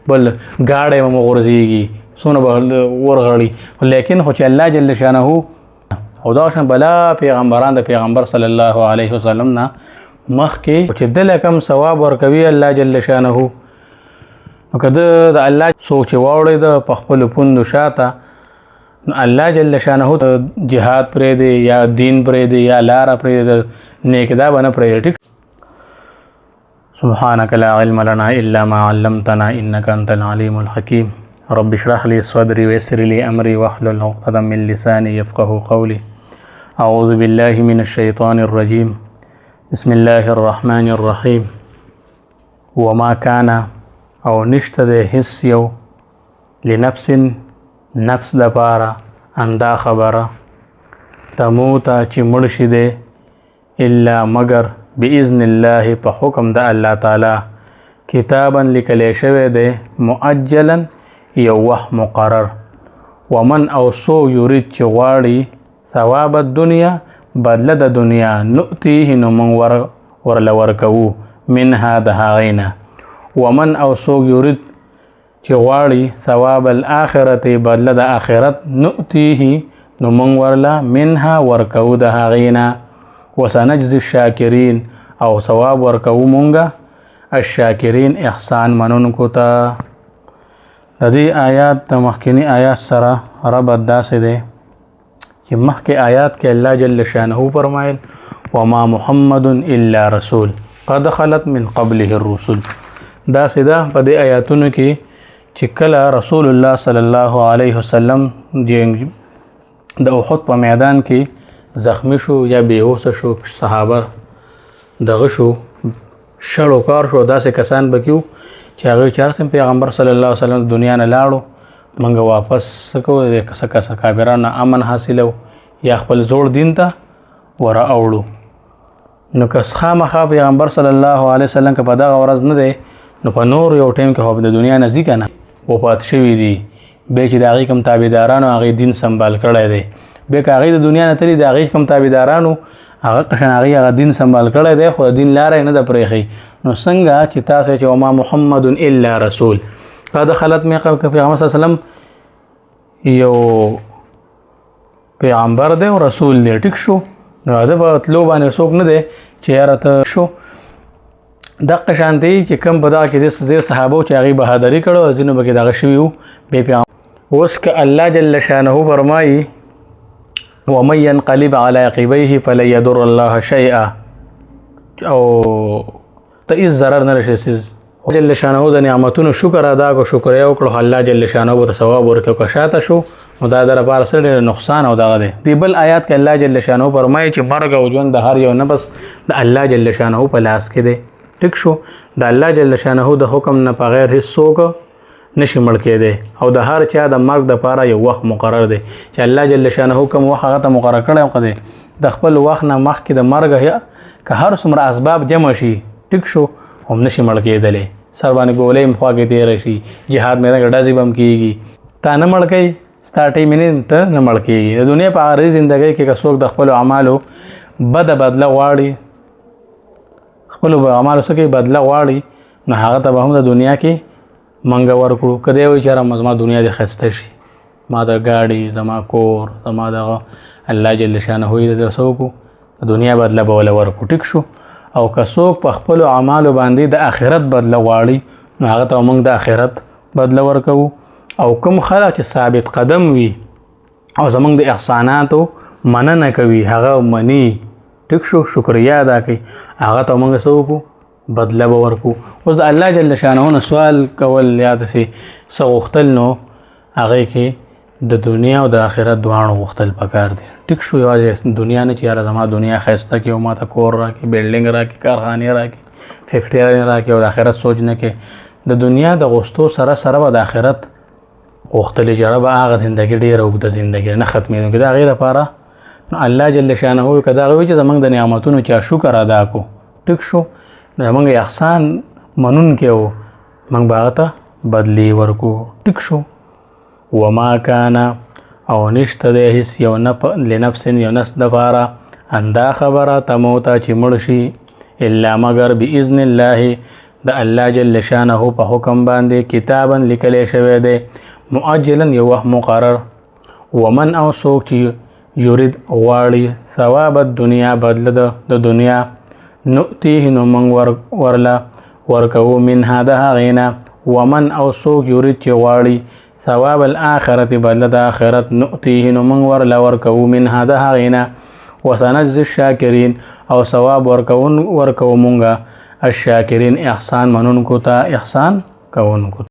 بل گاډه مغورځيږي سونه به ورغړي لیکن خو چې الله جل شانه او دا شان بلا پیغمبران د پیغمبر صلی الله علیه وسلم نه مخکې چې دل کم ثواب ورکوي الله جل شانه نو کده د الله سوچ واوړي د خپل پوند شاته الله جل شانه جهاد پرې دی یا دین پرې دی یا لار پرې دی نیک دا بنه پرې ټیک سبحانك لا علم لنا الا ما علمتنا انك انت العليم الحكيم رب اشرح لي صدري ويسر لي امري واحلل عقدة من لساني يفقهوا قولي اعوذ بالله من الشيطان الرجيم بسم الله الرحمن الرحيم وما كان او نشته د حس یو لنفس نفس د پاره اندا خبره تموت چې مړ شي دی الا مگر باذن الله په حکم د الله تعالی کتابا لیکل شوی دی مؤجلا یو وخت مقرر ومن او سو یرید چې غواړي ثواب الدنیا بدله د دنیا نؤتیه نو من ورله ورکوو منها د هغینا ومن او سوق یرید چې غواړي ثواب الاخرت بدله د اخرت نؤتیه نو من ورله منها ورکوو د هغینا وسنجزي الشاکرین او ثواب ورکوو مونږه الشاکرین احسان منونکو ته د دې آیات د مخکنی آیات سره ربط داسې دی چې مخکې آیات کې الله جل شانه فرمایل وما محمد الا رسول قد خلت من قبله الرسل دا سیدا په دې آیاتونو کې چې کله رسول الله صلی الله علیه وسلم د احد په میدان کې زخمی شو یا بیهوش شو صحابه دغه شو شړو کار شو داسې کسان بکیو چې هغه چارسم پیغمبر صلی الله علیه وسلم دنیا نه لاړو منګه واپس کو د کسه کابرانه امن حاصلو یا خپل زوړ دین ته ورا اوړو نو که خامخا پیغمبر صلی الله علیه وسلم که په دغه ورځ نه دی نو په نور یو ټیم کې هو د دنیا نه ځي کنه وفات شوی دی به چې د هغې کوم تابعدارانو هغې دین سنبال کړی دی به که هغې د دنیا نه تلي د هغې کوم تابعدارانو هغه قشن هغې دین سنبال کړی دی خو د دین لاره یې نه ده پرېښی نو څنګه چې تاسو چې وما محمد الا رسول قد خلت من قبل پیغمبر صلی الله علیه وسلم یو پیغمبر دی او رسول دی ټیک شو نو دا په تلو باندې څوک نه دی چې یاره ته شو دغه شان دی چې کم په دغه کې د صحابو چې هغې بهادري کړو ځینو به کې دغه شوي وو بې پیغمبر اوس که الله جل شانه فرمایي ومن ينقلب على عقبيه فلن يضر الله شيئا او ته هېڅ ضرر نه رسي جل شانه د نعمتونو شکر ادا کو شکر یې وکړو الله جل شانه ته ثواب ورکړو که شاته شو نو دا د لپاره څه ډېر نقصان او دغه دی دی بل آیات کې الله جل شانه فرمایي چې مرګ او ژوند د هر یو نفس د الله جل شانه په لاس کې دی ټیک شو د الله جل شانه د حکم نه بغیر هیڅ څوک نشي مړ کېدی او د هر چا د مرګ دپاره یو وخت مقرر دی چې الله جل شانه کوم وخت هغه ته مقرر کړی دی د خپل وخت نه مخکې د مرګ که هر څومره اسباب جمع شي ټیک شو هم نشي مړ کېدلی سر باندې ګولۍ هم خوا کې تېره شي جهاد میدان کې ډزې به هم کېږي تا نه مړ کوي ستا ټیمې ته نه مړ کېږي د دنیا په عارضي زندګۍ کې که څوک د خپلو اعمالو بده بدله غواړي خپلو اعمالو څه کوي بدله غواړي نو هغه ته به هم د دنیا کې منګه ورکړو که دی وایي چې یاره زما دنیا دې ښایسته شي ما د ګاډي زما کور زما دغه الله جل شانه یې د څه وکړو د دنیا بدله به وله ورکړو ټیک شو او که څوک په خپلو اعمالو باندې د آخرت بدله غواړي نو هغه ته موږ د آخرت بدله ورکوو او کوم خلک چې ثابت قدم وي او زموږ د احساناتو مننه کوي هغه مني ټیک شو شکریا ادا کوي هغه ته موږ څه وکړو بدله به ورکړو اوس د الله جل شانه نه سوال کول یا داسې څه غوښتل نو هغې کې د دنیا او د آخرت دواړو غوښتل پکار دی ټیک شو یوازې دنیا نه چې یاره زما دنیا ښایسته کړي او ما ته کور راکړي بلډینګ راکړي کارخانې راکړي فیکټریانې راکړي او د آخرت سوچ نه کوي د دنیا د غوښتو سره سره به د آخرت غوښتلې چې به هغه زندګي ډېره اوږده زندګي نه ختمېدونکې د هغې لپاره نو الله جل شانه که دغه وي چې زموږ د نعمتونو چا شکر ادا کو ټیک شو نو زموږ احسان منونکی و موږ به هغه ته بدلې ورکو ټیک شو وما کان او نشته دی هېڅ یو لنفس یو نفس دپاره اندا خبره تموته چې مړ شي الا مگر باذن الله د الله جل شانه په حکم باندې کتابا لیکلی شوی دی مؤجلا یو وخت مقرر ومن او څوک چې یرید غواړي ثواب الدنیا بدله د دنیا نؤتیه نو موږ ورله ورکوو منها د هغې نه ومن او څوک یرید چې غواړي ثواب الآخرة بدله د آخرت نؤتیه نو موږ ورله ورکوو منها د هغې نه وسنجزي الشاکرین او ثواب ورکوو مونږه الشاکرین احسان منونکو ته احسان کوونکو